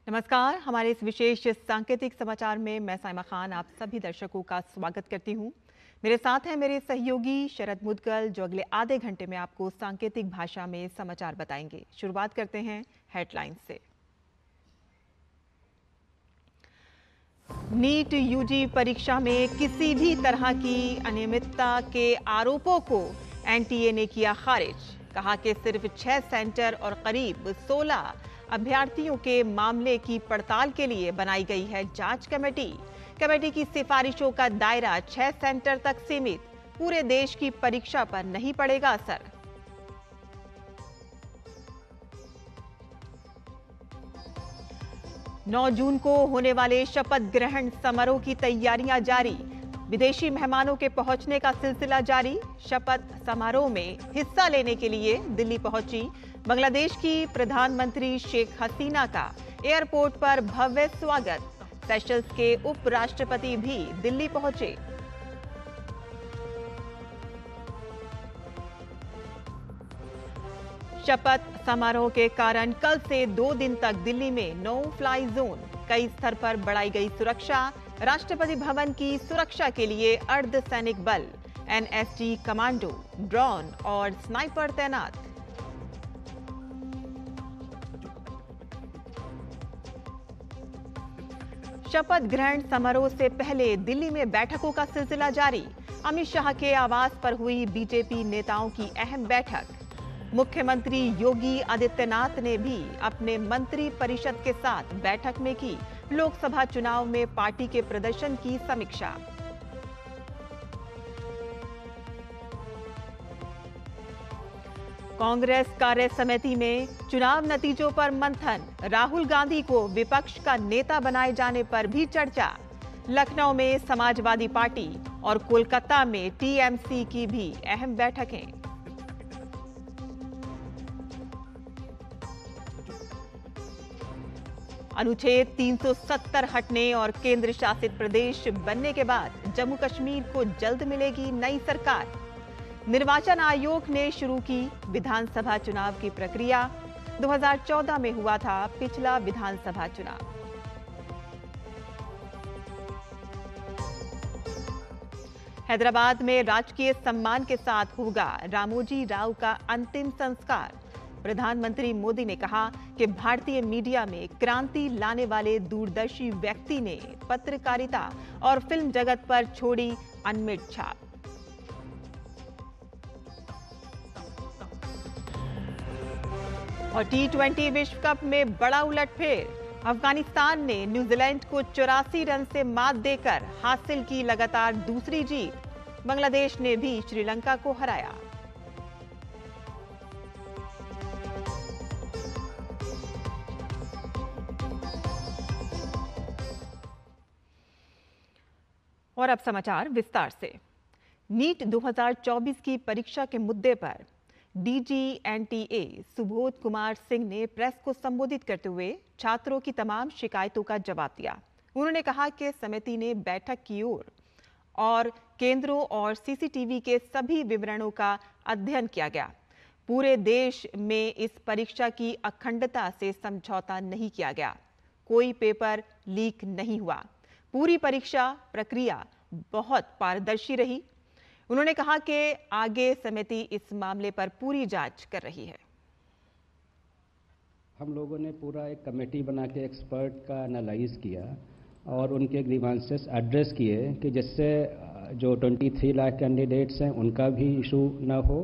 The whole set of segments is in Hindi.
नमस्कार। हमारे इस विशेष सांकेतिक समाचार में मैं साइमा खान आप सभी दर्शकों का स्वागत करती हूं। मेरे साथ हैं मेरे सहयोगी शरद मुदगल, जो अगले आधे घंटे में आपको सांकेतिक भाषा में समाचार बताएंगे। शुरुआत करते हैं हेडलाइंस से। नीट यूजी परीक्षा में किसी भी तरह की अनियमितता के आरोपों को एनटीए ने किया खारिज। कहा कि सिर्फ 6 सेंटर और करीब 16 अभ्यर्थियों के मामले की पड़ताल के लिए बनाई गई है जांच कमेटी। कमेटी की सिफारिशों का दायरा 6 सेंटर तक सीमित, पूरे देश की परीक्षा पर नहीं पड़ेगा असर। नौ जून को होने वाले शपथ ग्रहण समारोह की तैयारियां जारी। विदेशी मेहमानों के पहुंचने का सिलसिला जारी। शपथ समारोह में हिस्सा लेने के लिए दिल्ली पहुंची बांग्लादेश की प्रधानमंत्री शेख हसीना का एयरपोर्ट पर भव्य स्वागत। सेशल्स के उपराष्ट्रपति भी दिल्ली पहुंचे। शपथ समारोह के कारण कल से 2 दिन तक दिल्ली में नो फ्लाई जोन। कई स्तर पर बढ़ाई गई सुरक्षा। राष्ट्रपति भवन की सुरक्षा के लिए अर्धसैनिक बल, एनएसजी कमांडो, ड्रोन और स्नाइपर तैनात। शपथ ग्रहण समारोह से पहले दिल्ली में बैठकों का सिलसिला जारी। अमित शाह के आवास पर हुई बीजेपी नेताओं की अहम बैठक। मुख्यमंत्री योगी आदित्यनाथ ने भी अपने मंत्री परिषद के साथ बैठक में की लोकसभा चुनाव में पार्टी के प्रदर्शन की समीक्षा। कांग्रेस कार्य समिति में चुनाव नतीजों पर मंथन। राहुल गांधी को विपक्ष का नेता बनाए जाने पर भी चर्चा। लखनऊ में समाजवादी पार्टी और कोलकाता में टीएमसी की भी अहम बैठकें। अनुच्छेद 370 हटने और केंद्र शासित प्रदेश बनने के बाद जम्मू कश्मीर को जल्द मिलेगी नई सरकार। निर्वाचन आयोग ने शुरू की विधानसभा चुनाव की प्रक्रिया। 2014 में हुआ था पिछला विधानसभा चुनाव। हैदराबाद में राजकीय सम्मान के साथ होगा रामोजी राव का अंतिम संस्कार। प्रधानमंत्री मोदी ने कहा कि भारतीय मीडिया में क्रांति लाने वाले दूरदर्शी व्यक्ति ने पत्रकारिता और फिल्म जगत पर छोड़ी अनमिट छाप। और टी20 विश्व कप में बड़ा उलटफेर। अफगानिस्तान ने न्यूजीलैंड को 84 रन से मात देकर हासिल की लगातार दूसरी जीत। बांग्लादेश ने भी श्रीलंका को हराया। और अब समाचार विस्तार से। नीट 2024 की परीक्षा के मुद्दे पर डीजी एनटीए सुबोध कुमार सिंह ने प्रेस को संबोधित करते हुए छात्रों की तमाम शिकायतों का जवाब दिया। उन्होंने कहा कि समिति ने बैठक की और केंद्रों और सीसीटीवी के सभी विवरणों का अध्ययन किया गया। पूरे देश में इस परीक्षा की अखंडता से समझौता नहीं किया गया। कोई पेपर लीक नहीं हुआ। पूरी परीक्षा प्रक्रिया बहुत पारदर्शी रही। उन्होंने कहा कि आगे समिति इस मामले पर पूरी जांच कर रही है। हम लोगों ने पूरा एक कमेटी बना के एक्सपर्ट का एनालाइज किया और उनके ग्रीवांसेस एड्रेस किए कि जिससे जो 23 लाख कैंडिडेट्स हैं उनका भी इशू ना हो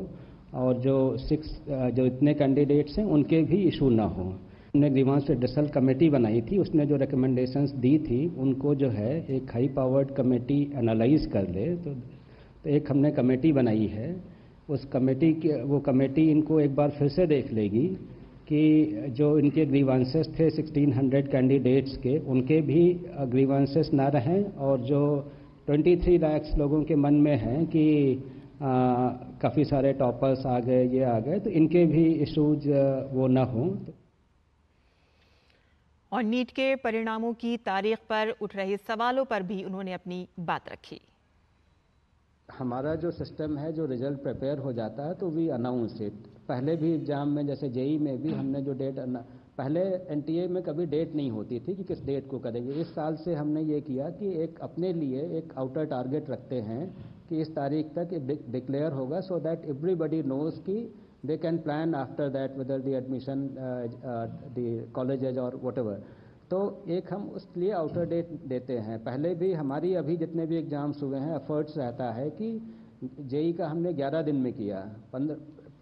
और जो इतने कैंडिडेट्स हैं उनके भी इशू ना हो। हमने ग्रीवांस रिड्रेसल कमेटी बनाई थी, उसने जो रिकमेंडेशंस दी थी उनको जो है एक हाई पावर्ड कमेटी एनालाइज कर ले। तो एक हमने कमेटी बनाई है। उस कमेटी की वो कमेटी इनको एक बार फिर से देख लेगी कि जो इनके ग्रीवांसेस थे 1600 कैंडिडेट्स के, उनके भी ग्रीवांसेस ना रहें और जो 23 लाख लोगों के मन में हैं कि काफ़ी सारे टॉपर्स आ गए, ये आ गए, तो इनके भी इशूज वो ना हों। और नीट के परिणामों की तारीख पर उठ रहे सवालों पर भी उन्होंने अपनी बात रखी। हमारा जो सिस्टम है, जो रिजल्ट प्रिपेयर हो जाता है तो वी अनाउंस इट। पहले भी एग्जाम में जैसे जेई में भी हमने जो डेट पहले एनटीए में कभी डेट नहीं होती थी कि किस डेट को करेंगे। इस साल से हमने ये किया कि एक अपने लिए एक आउटर टारगेट रखते हैं कि इस तारीख तक डिक्लेयर होगा, सो दैट एवरीबडी नोज कि they can plan after that whether the admission the colleges और व्हाटएवर। तो एक हम उसके लिए आउटर डेट देते हैं। पहले भी हमारी अभी जितने भी एग्जाम्स हुए हैं, एफर्ट्स रहता है कि जेई का हमने 11 दिन में किया,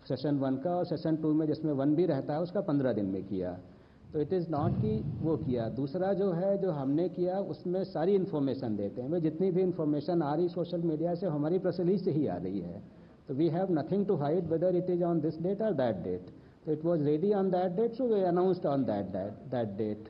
सेशन 1 का, और सेशन 2 में जिसमें 1 भी रहता है उसका 15 दिन में किया। तो इट इज़ नॉट कि वो किया। दूसरा जो है जो हमने किया उसमें सारी इन्फॉर्मेशन देते हैं। हमें जितनी भी इन्फॉर्मेशन आ रही सोशल मीडिया से हमारी प्रेस रिलीज से ही आ रही है। तो we have nothing to hide whether it is on this date और दैट डेट। तो it was ready on that date, so we announced on that date.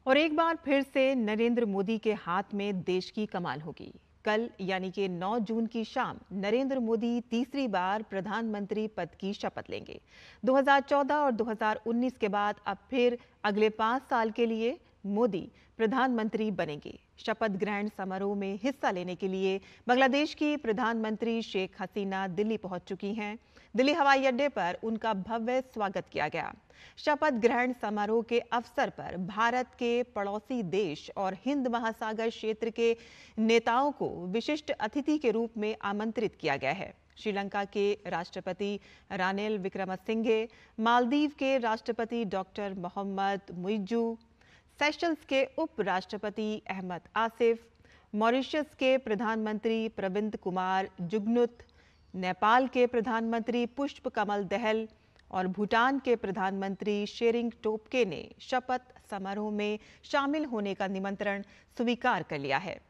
और एक बार फिर से नरेंद्र मोदी के हाथ में देश की कमान होगी। कल यानी कि 9 जून की शाम नरेंद्र मोदी तीसरी बार प्रधानमंत्री पद की शपथ लेंगे। 2014 और 2019 के बाद अब फिर अगले 5 साल के लिए मोदी प्रधानमंत्री बनेंगे। शपथ ग्रहण समारोह में हिस्सा लेने के लिए बांग्लादेश की प्रधानमंत्री शेख हसीना दिल्ली पहुंच चुकी हैं। दिल्ली हवाई अड्डे पर उनका भव्य स्वागत किया गया। शपथ ग्रहण समारोह के अवसर पर भारत के पड़ोसी देश और हिंद महासागर क्षेत्र के नेताओं को विशिष्ट अतिथि के रूप में आमंत्रित किया गया है। श्रीलंका के राष्ट्रपति रानिल विक्रमसिंघे, मालदीव के राष्ट्रपति डॉक्टर मोहम्मद मुइज्जू, सेशल्स के उपराष्ट्रपति अहमद आसिफ, मॉरिशस के प्रधानमंत्री प्रविंद कुमार जुगनुत, नेपाल के प्रधानमंत्री पुष्प कमल दहल और भूटान के प्रधानमंत्री शेरिंग टोब्गे ने शपथ समारोह में शामिल होने का निमंत्रण स्वीकार कर लिया है।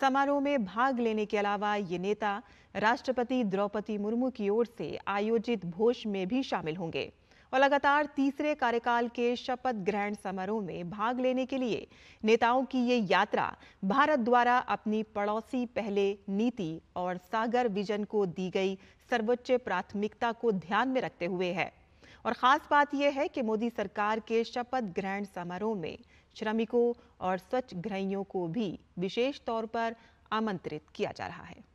समारोह में भाग लेने के अलावा ये नेता राष्ट्रपति द्रौपदी मुर्मू की ओर से आयोजित भोज में भी शामिल होंगे और लगातार तीसरे कार्यकाल के शपथ ग्रहण समारोह में भाग लेने के लिए नेताओं की ये यात्रा भारत द्वारा अपनी पड़ोसी पहले नीति और सागर विजन को दी गई सर्वोच्च प्राथमिकता को ध्यान में रखते हुए है। और खास बात यह है कि मोदी सरकार के शपथ ग्रहण समारोह में श्रमिकों और स्वच्छग्रहियों को भी विशेष तौर पर आमंत्रित किया जा रहा है।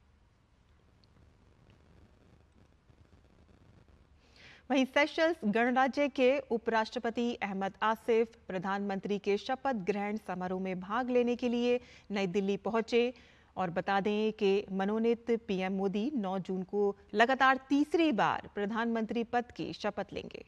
वहीं सेशल्स गणराज्य के उपराष्ट्रपति अहमद आसिफ प्रधानमंत्री के शपथ ग्रहण समारोह में भाग लेने के लिए नई दिल्ली पहुंचे। और बता दें कि मनोनीत पीएम मोदी 9 जून को लगातार तीसरी बार प्रधानमंत्री पद की शपथ लेंगे।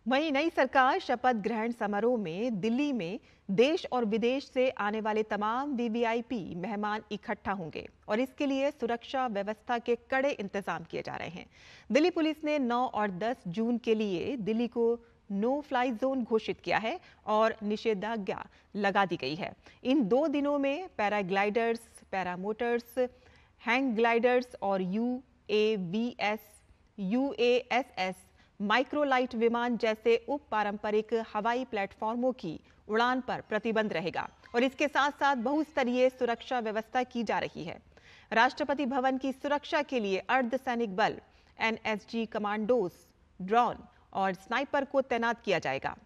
वहीं नई सरकार शपथ ग्रहण समारोह में दिल्ली में देश और विदेश से आने वाले तमाम वीवीआईपी मेहमान इकट्ठा होंगे और इसके लिए सुरक्षा व्यवस्था के कड़े इंतजाम किए जा रहे हैं। दिल्ली पुलिस ने 9 और 10 जून के लिए दिल्ली को नो फ्लाई जोन घोषित किया है और निषेधाज्ञा लगा दी गई है। इन 2 दिनों में पैराग्लाइडर्स, पैरामोटर्स, हैंग ग्लाइडर्स और UASS माइक्रोलाइट विमान जैसे उप पारंपरिक हवाई प्लेटफॉर्मों की उड़ान पर प्रतिबंध रहेगा और इसके साथ साथ बहुस्तरीय सुरक्षा व्यवस्था की जा रही है। राष्ट्रपति भवन की सुरक्षा के लिए अर्धसैनिक बल, NSG कमांडोज, ड्रोन और स्नाइपर को तैनात किया जाएगा।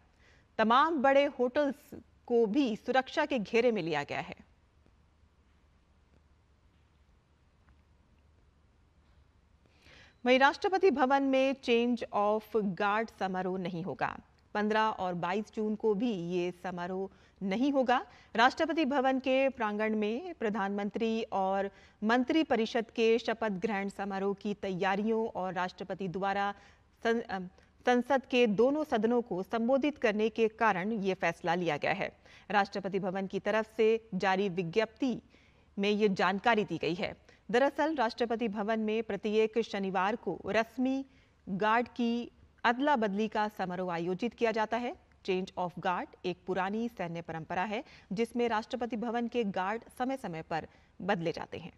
तमाम बड़े होटल्स को भी सुरक्षा के घेरे में लिया गया है। वहीं राष्ट्रपति भवन में चेंज ऑफ गार्ड समारोह नहीं होगा। 15 और 22 जून को भी ये समारोह नहीं होगा। राष्ट्रपति भवन के प्रांगण में प्रधानमंत्री और मंत्री परिषद के शपथ ग्रहण समारोह की तैयारियों और राष्ट्रपति द्वारा संसद के दोनों सदनों को संबोधित करने के कारण ये फैसला लिया गया है। राष्ट्रपति भवन की तरफ से जारी विज्ञप्ति में ये जानकारी दी गई है। दरअसल राष्ट्रपति भवन में प्रत्येक शनिवार को रस्मी गार्ड की अदला बदली का समारोह आयोजित किया जाता है। चेंज ऑफ गार्ड एक पुरानी सैन्य परंपरा है जिसमें राष्ट्रपति भवन के गार्ड समय समय पर बदले जाते हैं।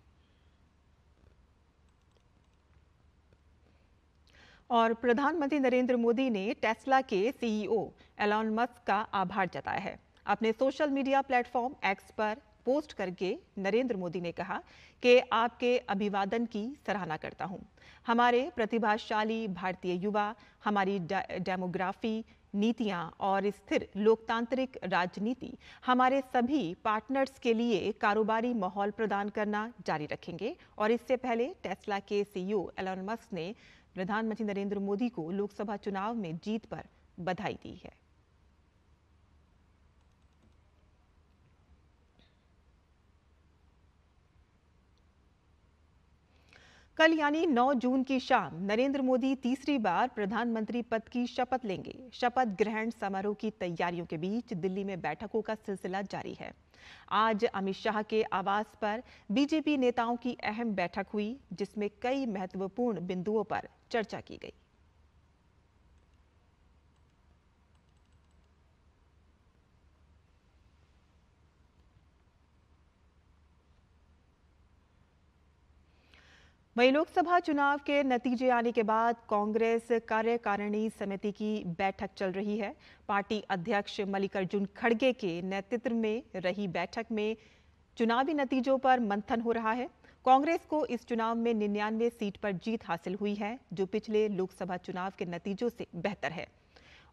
और प्रधानमंत्री नरेंद्र मोदी ने टेस्ला के सीईओ एलॉन मस्क का आभार जताया है। अपने सोशल मीडिया प्लेटफॉर्म एक्स पर पोस्ट करके नरेंद्र मोदी ने कहा कि आपके अभिवादन की सराहना करता हूं। हमारे प्रतिभाशाली भारतीय युवा, हमारी डेमोग्राफी, नीतियां और स्थिर लोकतांत्रिक राजनीति हमारे सभी पार्टनर्स के लिए कारोबारी माहौल प्रदान करना जारी रखेंगे। और इससे पहले टेस्ला के सीईओ एलन मस्क ने प्रधानमंत्री नरेंद्र मोदी को लोकसभा चुनाव में जीत पर बधाई दी है। कल यानी 9 जून की शाम नरेंद्र मोदी तीसरी बार प्रधानमंत्री पद की शपथ लेंगे। शपथ ग्रहण समारोह की तैयारियों के बीच दिल्ली में बैठकों का सिलसिला जारी है। आज अमित शाह के आवास पर बीजेपी नेताओं की अहम बैठक हुई, जिसमें कई महत्वपूर्ण बिंदुओं पर चर्चा की गई। वहीं लोकसभा चुनाव के नतीजे आने के बाद कांग्रेस कार्यकारिणी समिति की बैठक चल रही है। पार्टी अध्यक्ष मल्लिकार्जुन खड़गे के नेतृत्व में रही बैठक में चुनावी नतीजों पर मंथन हो रहा है। कांग्रेस को इस चुनाव में 99 सीट पर जीत हासिल हुई है, जो पिछले लोकसभा चुनाव के नतीजों से बेहतर है।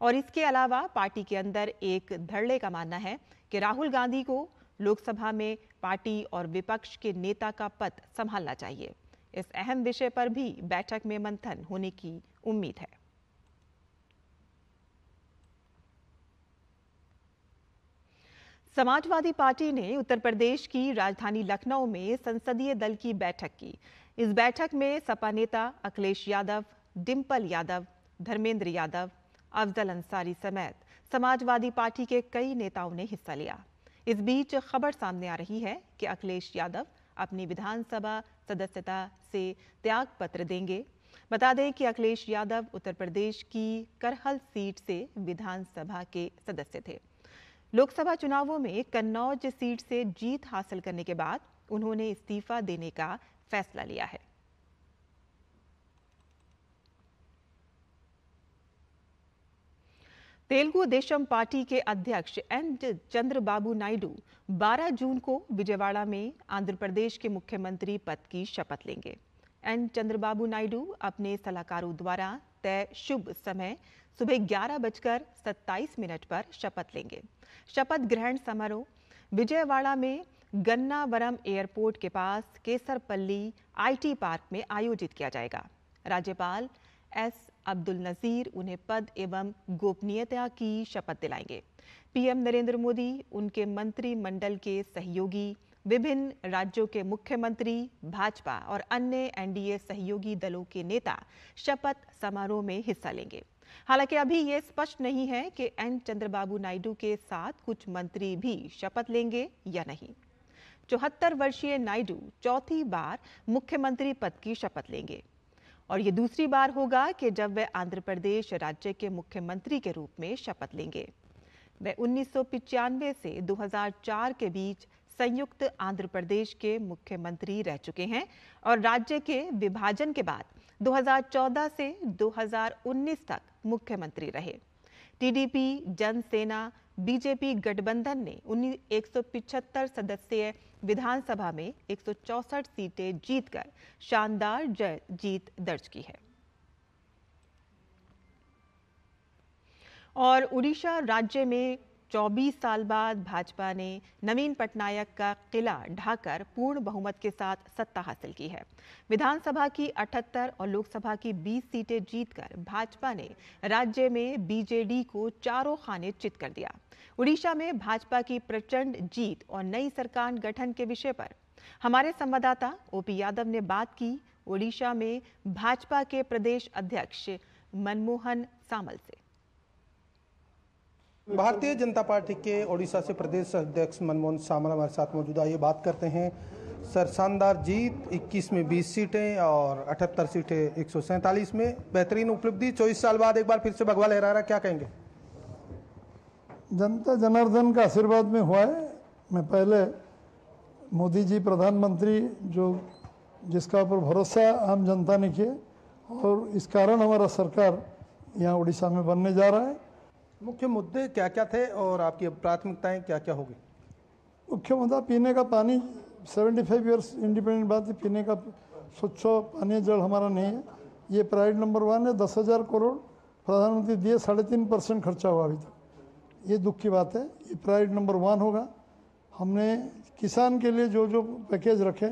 और इसके अलावा पार्टी के अंदर एक धड़ल्ले का मानना है कि राहुल गांधी को लोकसभा में पार्टी और विपक्ष के नेता का पद संभालना चाहिए। इस अहम विषय पर भी बैठक में मंथन होने की उम्मीद है। समाजवादी पार्टी ने उत्तर प्रदेश की राजधानी लखनऊ में संसदीय दल की बैठक की। इस बैठक में सपा नेता अखिलेश यादव, डिंपल यादव, धर्मेंद्र यादव, अफजल अंसारी समेत समाजवादी पार्टी के कई नेताओं ने हिस्सा लिया। इस बीच खबर सामने आ रही है कि अखिलेश यादव अपनी विधानसभा सदस्यता से त्याग पत्र देंगे। बता दें कि अखिलेश यादव उत्तर प्रदेश की करहल सीट से विधानसभा के सदस्य थे। लोकसभा चुनावों में कन्नौज सीट से जीत हासिल करने के बाद उन्होंने इस्तीफा देने का फैसला लिया है। तेलुगु देशम पार्टी के अध्यक्ष एन चंद्रबाबू नायडू 12 जून को विजयवाड़ा में आंध्र प्रदेश के मुख्यमंत्री पद की शपथ लेंगे। एन चंद्रबाबू नायडू अपने सलाहकारों द्वारा तय शुभ समय सुबह 11:27 पर शपथ लेंगे। शपथ ग्रहण समारोह विजयवाड़ा में गन्नावरम एयरपोर्ट के पास केसरपल्ली आईटी पार्क में आयोजित किया जाएगा। राज्यपाल एस अब्दुल नजीर उन्हें पद एवं गोपनीयता की शपथ दिलाएंगे। पीएम नरेंद्र मोदी, उनके मंत्रिमंडल के सहयोगी, विभिन्न राज्यों के मुख्यमंत्री, भाजपा और अन्य एनडीए सहयोगी दलों के नेता शपथ समारोह में हिस्सा लेंगे। हालांकि अभी यह स्पष्ट नहीं है कि एन चंद्रबाबू नायडू के साथ कुछ मंत्री भी शपथ लेंगे या नहीं। 74 वर्षीय नायडू चौथी बार मुख्यमंत्री पद की शपथ लेंगे और ये दूसरी बार होगा कि जब वे आंध्र प्रदेश राज्य के मुख्यमंत्री के रूप में शपथ लेंगे। वे 1995 से 2004 के बीच संयुक्त आंध्र प्रदेश के मुख्यमंत्री रह चुके हैं और राज्य के विभाजन के बाद 2014 से 2019 तक मुख्यमंत्री रहे। टीडीपी, जनसेना, बीजेपी गठबंधन ने 175 सदस्यीय विधानसभा में 164 सीटें जीतकर शानदार जीत दर्ज की है। और उड़ीसा राज्य में 24 साल बाद भाजपा ने नवीन पटनायक का किला ढाकर पूर्ण बहुमत के साथ सत्ता हासिल की है। विधानसभा की 78 और लोकसभा की 20 सीटें जीतकर भाजपा ने राज्य में बीजेडी को चारों खाने चित कर दिया। उड़ीसा में भाजपा की प्रचंड जीत और नई सरकार गठन के विषय पर हमारे संवाददाता ओपी यादव ने बात की उड़ीसा में भाजपा के प्रदेश अध्यक्ष मनमोहन सामल से। भारतीय जनता पार्टी के ओडिशा से प्रदेश अध्यक्ष मनमोहन सामल हमारे साथ मौजूद है। ये बात करते हैं सर, शानदार जीत, 21 में 20 सीटें और 78 सीटें 147 में, बेहतरीन उपलब्धि। 24 साल बाद एक बार फिर से भगवा लहरा रहा, क्या कहेंगे? जनता जनार्दन का आशीर्वाद में हुआ है। मैं पहले मोदी जी प्रधानमंत्री जो जिसका ऊपर भरोसा आम जनता ने किया और इस कारण हमारा सरकार यहाँ उड़ीसा में बनने जा रहा है। मुख्य मुद्दे क्या क्या थे और आपकी प्राथमिकताएं क्या क्या होगी? मुख्य मुद्दा पीने का पानी। 75 ईयर्स इंडिपेंडेंट बाद पीने का स्वच्छ पानीय जल हमारा नहीं है, ये प्रायोरिटी नंबर 1 है। 10,000 करोड़ प्रधानमंत्री दिए, 3.5% खर्चा हुआ अभी तक, ये दुख की बात है। ये प्रायोरिटी नंबर 1 होगा। हमने किसान के लिए जो जो पैकेज रखे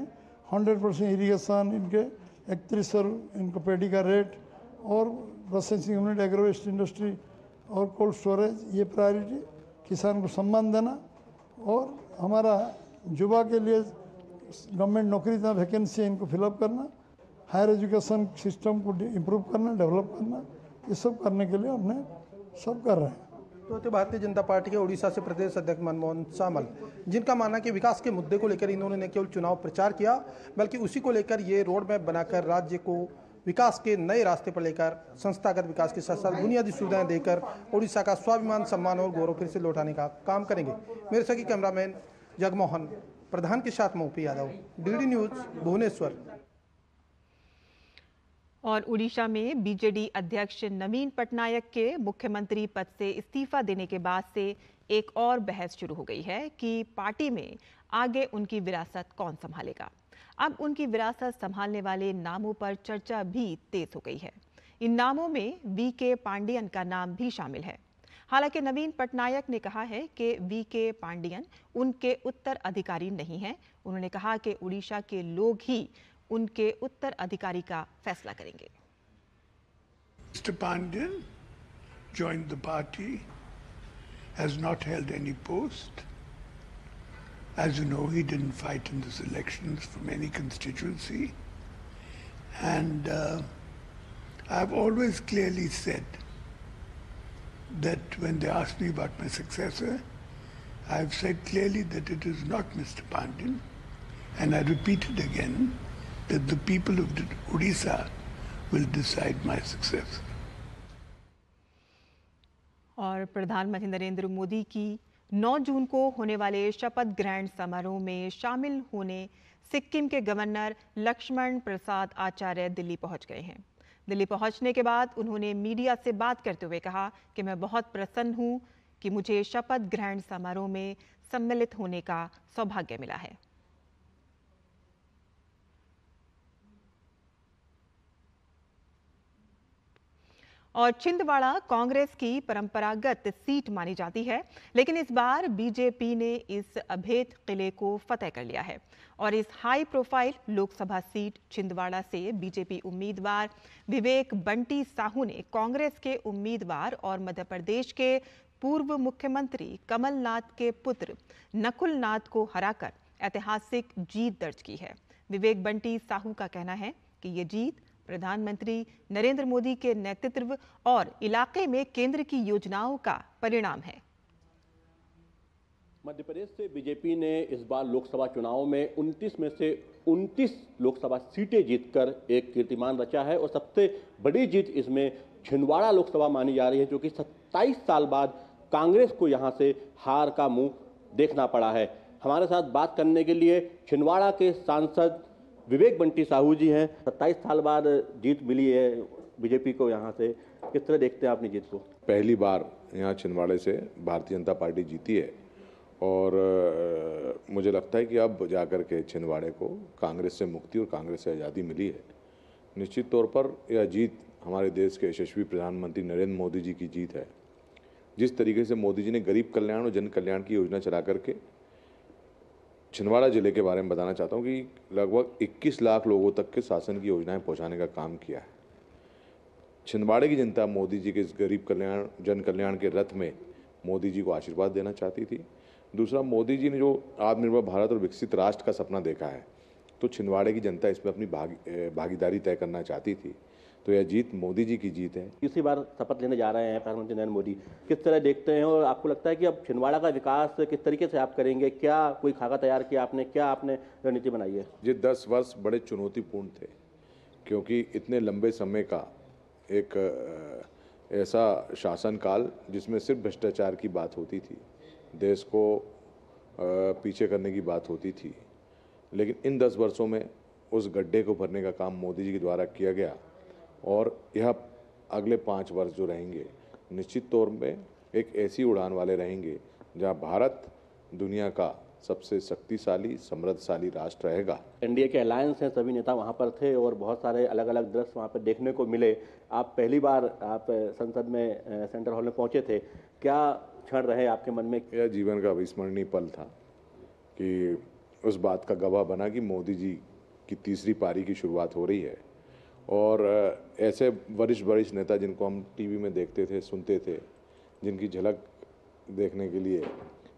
100% इरीगेशन, इनके 31 इनको पेडी का रेट और processing unit, agro waste industry और कोल्ड स्टोरेज, ये प्रायोरिटी। किसान को सम्मान देना और हमारा युवा के लिए गवर्नमेंट नौकरी जहाँ वैकेंसी है इनको फिलअप करना, हायर एजुकेशन सिस्टम को इम्प्रूव करना, डेवलप करना, ये सब करने के लिए हमने सब कर रहे हैं। तो भारतीय जनता पार्टी के उड़ीसा से प्रदेश अध्यक्ष मनमोहन सामल, जिनका मानना है कि विकास के मुद्दे को लेकर इन्होंने न केवल चुनाव प्रचार किया बल्कि उसी को लेकर ये रोड मैप बनाकर राज्य को विकास के नए रास्ते पर लेकर संस्थागत विकास के साथ साथ बुनियादी सुविधाएं देकर उड़ीसा का स्वाभिमान, सम्मान और गौरव फिर से लौटाने का काम करेंगे। मेरे सगी कैमरामैन जगमोहन प्रधान के साथ मोपी यादव, डीडी न्यूज, भुवनेश्वर। और उड़ीसा में बीजेडी अध्यक्ष नवीन पटनायक के मुख्यमंत्री पद से इस्तीफा देने के बाद से एक और बहस शुरू हो गई है कि पार्टी में आगे उनकी विरासत कौन संभालेगा। अब उनकी विरासत संभालने वाले नामों पर चर्चा भी तेज हो गई है। इन नामों में वीके पांडियन का नाम भी शामिल है। हालांकि नवीन पटनायक ने कहा है कि वीके पांडियन उनके उत्तराधिकारी नहीं हैं। उन्होंने कहा कि उड़ीसा के लोग ही उनके उत्तराधिकारी का फैसला करेंगे। Mr. Pandian joined the party, has not held any post. As you know, he didn't fight in these elections from any constituency. And I've always clearly said that when they asked me about my successor, I've said clearly that it is not Mr. Pandian. And I repeat it again, that the people of Odisha will decide my successor. और प्रधानमंत्री नरेंद्र मोदी की 9 जून को होने वाले शपथ ग्रहण समारोह में शामिल होने सिक्किम के गवर्नर लक्ष्मण प्रसाद आचार्य दिल्ली पहुंच गए हैं। दिल्ली पहुंचने के बाद उन्होंने मीडिया से बात करते हुए कहा कि मैं बहुत प्रसन्न हूं कि मुझे शपथ ग्रहण समारोह में सम्मिलित होने का सौभाग्य मिला है। और छिंदवाड़ा कांग्रेस की परंपरागत सीट मानी जाती है, लेकिन इस बार बीजेपी ने इस अभेद किले को फतेह कर लिया है और इस high profile Lok Sabha seat Chhindwara से बीजेपी उम्मीदवार विवेक बंटी साहू ने कांग्रेस के उम्मीदवार और मध्य प्रदेश के पूर्व मुख्यमंत्री कमलनाथ के पुत्र नकुल नाथ को हराकर ऐतिहासिक जीत दर्ज की है। विवेक बंटी साहू का कहना है कि ये जीत प्रधानमंत्री नरेंद्र मोदी के नेतृत्व और इलाके में केंद्र की योजनाओं का परिणाम है। मध्य प्रदेश से बीजेपी ने इस बार लोकसभा चुनाव में 29 में से 29 लोकसभा सीटें जीतकर एक कीर्तिमान रचा है और सबसे बड़ी जीत इसमें छिंदवाड़ा लोकसभा मानी जा रही है, जो कि 27 साल बाद कांग्रेस को यहां से हार का मुंह देखना पड़ा है। हमारे साथ बात करने के लिए छिंदवाड़ा के सांसद विवेक बंटी साहू जी हैं। 27 साल बाद जीत मिली है बीजेपी को, यहाँ से किस तरह देखते हैं अपनी जीत को? पहली बार यहाँ छिंदवाड़े से भारतीय जनता पार्टी जीती है और मुझे लगता है कि अब जाकर के छिंदवाड़े को कांग्रेस से मुक्ति और कांग्रेस से आज़ादी मिली है। निश्चित तौर पर यह जीत हमारे देश के यशस्वी प्रधानमंत्री नरेंद्र मोदी जी की जीत है। जिस तरीके से मोदी जी ने गरीब कल्याण और जन कल्याण की योजना चला करके छिंदवाड़ा जिले के बारे में बताना चाहता हूं कि लगभग 21 लाख लोगों तक के शासन की योजनाएं पहुंचाने का काम किया है। छिंदवाड़े की जनता मोदी जी के इस गरीब कल्याण जन कल्याण के रथ में मोदी जी को आशीर्वाद देना चाहती थी। दूसरा, मोदी जी ने जो आत्मनिर्भर भारत और विकसित राष्ट्र का सपना देखा है, तो छिंदवाड़े की जनता इसमें अपनी भागीदारी तय करना चाहती थी। तो यह जीत मोदी जी की जीत है। इसी बार शपथ लेने जा रहे हैं प्रधानमंत्री नरेंद्र मोदी, किस तरह देखते हैं और आपको लगता है कि अब छिंदवाड़ा का विकास किस तरीके से आप करेंगे? क्या कोई खाका तैयार किया आपने, क्या आपने रणनीति बनाई है? ये 10 वर्ष बड़े चुनौतीपूर्ण थे, क्योंकि इतने लंबे समय का एक ऐसा शासनकाल जिसमें सिर्फ भ्रष्टाचार की बात होती थी, देश को पीछे करने की बात होती थी। लेकिन इन 10 वर्षों में उस गड्ढे को भरने का काम मोदी जी के द्वारा किया गया और यह अगले 5 वर्ष जो रहेंगे निश्चित तौर में एक ऐसी उड़ान वाले रहेंगे जहां भारत दुनिया का सबसे शक्तिशाली समृद्धशाली राष्ट्र रहेगा। एनडीए के अलायंस हैं, सभी नेता वहां पर थे और बहुत सारे अलग अलग दृश्य वहां पर देखने को मिले। आप पहली बार आप संसद में सेंट्रल हॉल में पहुंचे थे, क्या क्षण रहे आपके मन में? यह जीवन का अविस्मरणीय पल था कि उस बात का गवाह बना कि मोदी जी की तीसरी पारी की शुरुआत हो रही है और ऐसे वरिष्ठ नेता जिनको हम टीवी में देखते थे, सुनते थे, जिनकी झलक देखने के लिए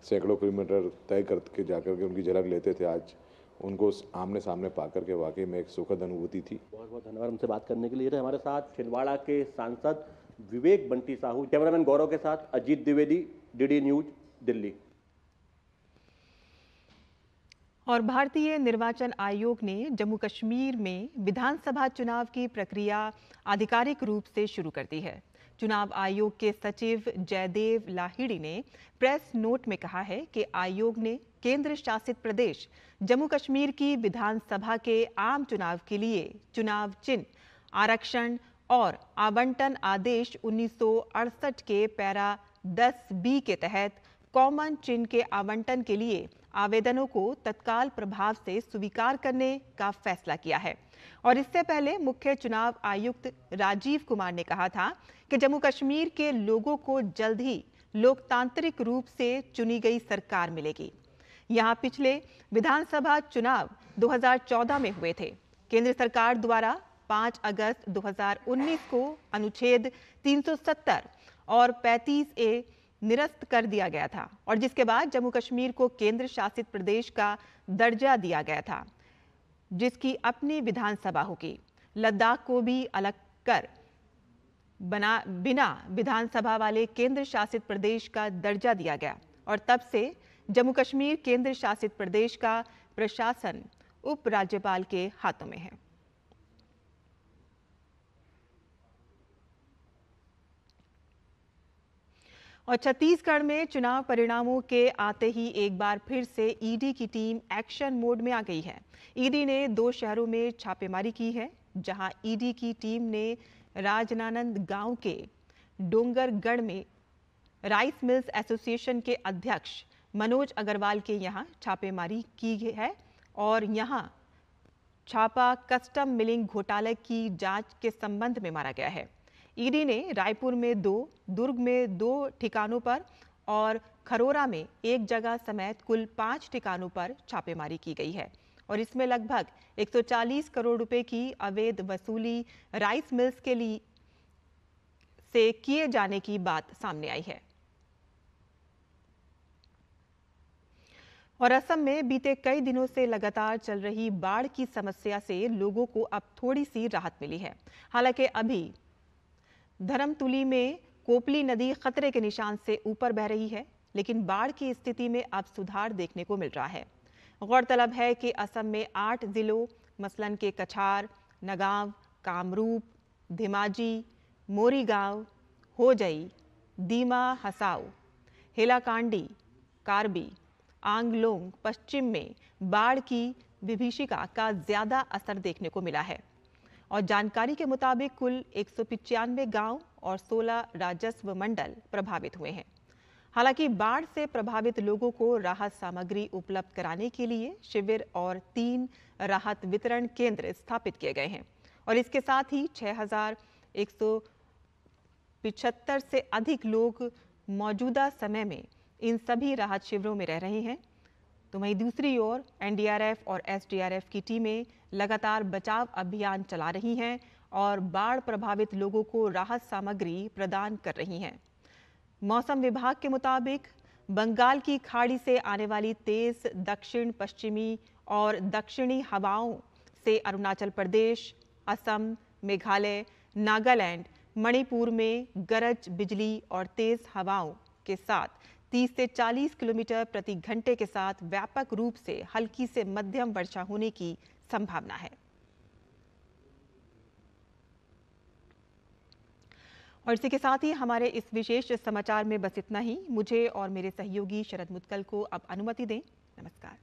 सैकड़ों किलोमीटर तय करके जाकर के उनकी झलक लेते थे, आज उनको आमने सामने पा करके वाकई में एक सुखद अनुभूति थी। बहुत बहुत धन्यवाद हमसे बात करने के लिए। हमारे साथ छिंदवाड़ा के सांसद विवेक बंटी साहू। कैमरामैन गौरव के साथ अजीत द्विवेदी, डीडी न्यूज, दिल्ली। और भारतीय निर्वाचन आयोग ने जम्मू कश्मीर में विधानसभा चुनाव की प्रक्रिया आधिकारिक रूप से शुरू कर दी है। चुनाव आयोग के सचिव जयदेव लाहिड़ी ने प्रेस नोट में कहा है कि आयोग ने केंद्र शासित प्रदेश जम्मू कश्मीर की विधानसभा के आम चुनाव के लिए चुनाव चिन्ह, आरक्षण और आवंटन आदेश 1968 के पैरा 10B के तहत कॉमन चिन्ह के आवंटन के लिए आवेदनों को तत्काल प्रभाव से स्वीकार करने का फैसला किया है। और इससे पहले मुख्य चुनाव आयुक्त राजीव कुमार ने कहा था कि जम्मू कश्मीर के लोगों को जल्द ही लोकतांत्रिक रूप से चुनी गई सरकार मिलेगी। यहां पिछले विधानसभा चुनाव 2014 में हुए थे। केंद्र सरकार द्वारा 5 अगस्त 2019 को अनुच्छेद 370 और 35A निरस्त कर दिया गया था और जिसके बाद जम्मू कश्मीर को केंद्र शासित प्रदेश का दर्जा दिया गया था, जिसकी अपनी विधानसभा होगी। लद्दाख को भी अलग कर बिना विधानसभा वाले केंद्र शासित प्रदेश का दर्जा दिया गया और तब से जम्मू कश्मीर केंद्र शासित प्रदेश का प्रशासन उपराज्यपाल के हाथों में है। और छत्तीसगढ़ में चुनाव परिणामों के आते ही एक बार फिर से ईडी की टीम एक्शन मोड में आ गई है। ईडी ने 2 शहरों में छापेमारी की है, जहां ईडी की टीम ने राजनांदगांव गांव के डोंगरगढ़ में राइस मिल्स एसोसिएशन के अध्यक्ष मनोज अग्रवाल के यहां छापेमारी की है और यहां छापा कस्टम मिलिंग घोटाले की जांच के संबंध में मारा गया है। ईडी ने रायपुर में 2, दुर्ग में 2 ठिकानों पर और खरोरा में 1 जगह समेत कुल 5 ठिकानों पर छापेमारी की गई है और इसमें लगभग 140 करोड़ रुपए की अवैध वसूली राइस मिल्स के लिए से किए जाने की बात सामने आई है। और असम में बीते कई दिनों से लगातार चल रही बाढ़ की समस्या से लोगों को अब थोड़ी सी राहत मिली है। हालांकि अभी धरमतुली में कोपली नदी खतरे के निशान से ऊपर बह रही है, लेकिन बाढ़ की स्थिति में अब सुधार देखने को मिल रहा है। गौरतलब है कि असम में 8 जिलों मसलन के कछार, नगांव, कामरूप, धेमाजी, मोरीगांव, होजई, दीमा हसाओ, हेलाकांडी, कार्बी, आंगलोंग पश्चिम में बाढ़ की विभीषिका का ज्यादा असर देखने को मिला है और जानकारी के मुताबिक कुल 195 गांव और 16 राजस्व मंडल प्रभावित हुए हैं। हालांकि बाढ़ से प्रभावित लोगों को राहत सामग्री उपलब्ध कराने के लिए शिविर और 3 राहत वितरण केंद्र स्थापित किए गए हैं और इसके साथ ही 6175 से अधिक लोग मौजूदा समय में इन सभी राहत शिविरों में रह रहे हैं। तो वहीं दूसरी ओर एनडीआरएफ और एसडीआरएफ की टीमें लगातार बचाव अभियान चला रही हैं और बाढ़ प्रभावित लोगों को राहत सामग्री प्रदान कर रही हैं। मौसम विभाग के मुताबिक बंगाल की खाड़ी से आने वाली तेज दक्षिण पश्चिमी और दक्षिणी हवाओं से अरुणाचल प्रदेश, असम, मेघालय, नागालैंड, मणिपुर में गरज बिजली और तेज हवाओं के साथ 30 से 40 किलोमीटर प्रति घंटे के साथ व्यापक रूप से हल्की से मध्यम वर्षा होने की संभावना है। और इसी के साथ ही हमारे इस विशेष समाचार में बस इतना ही। मुझे और मेरे सहयोगी शरद मुत्कल को अब अनुमति दें। नमस्कार।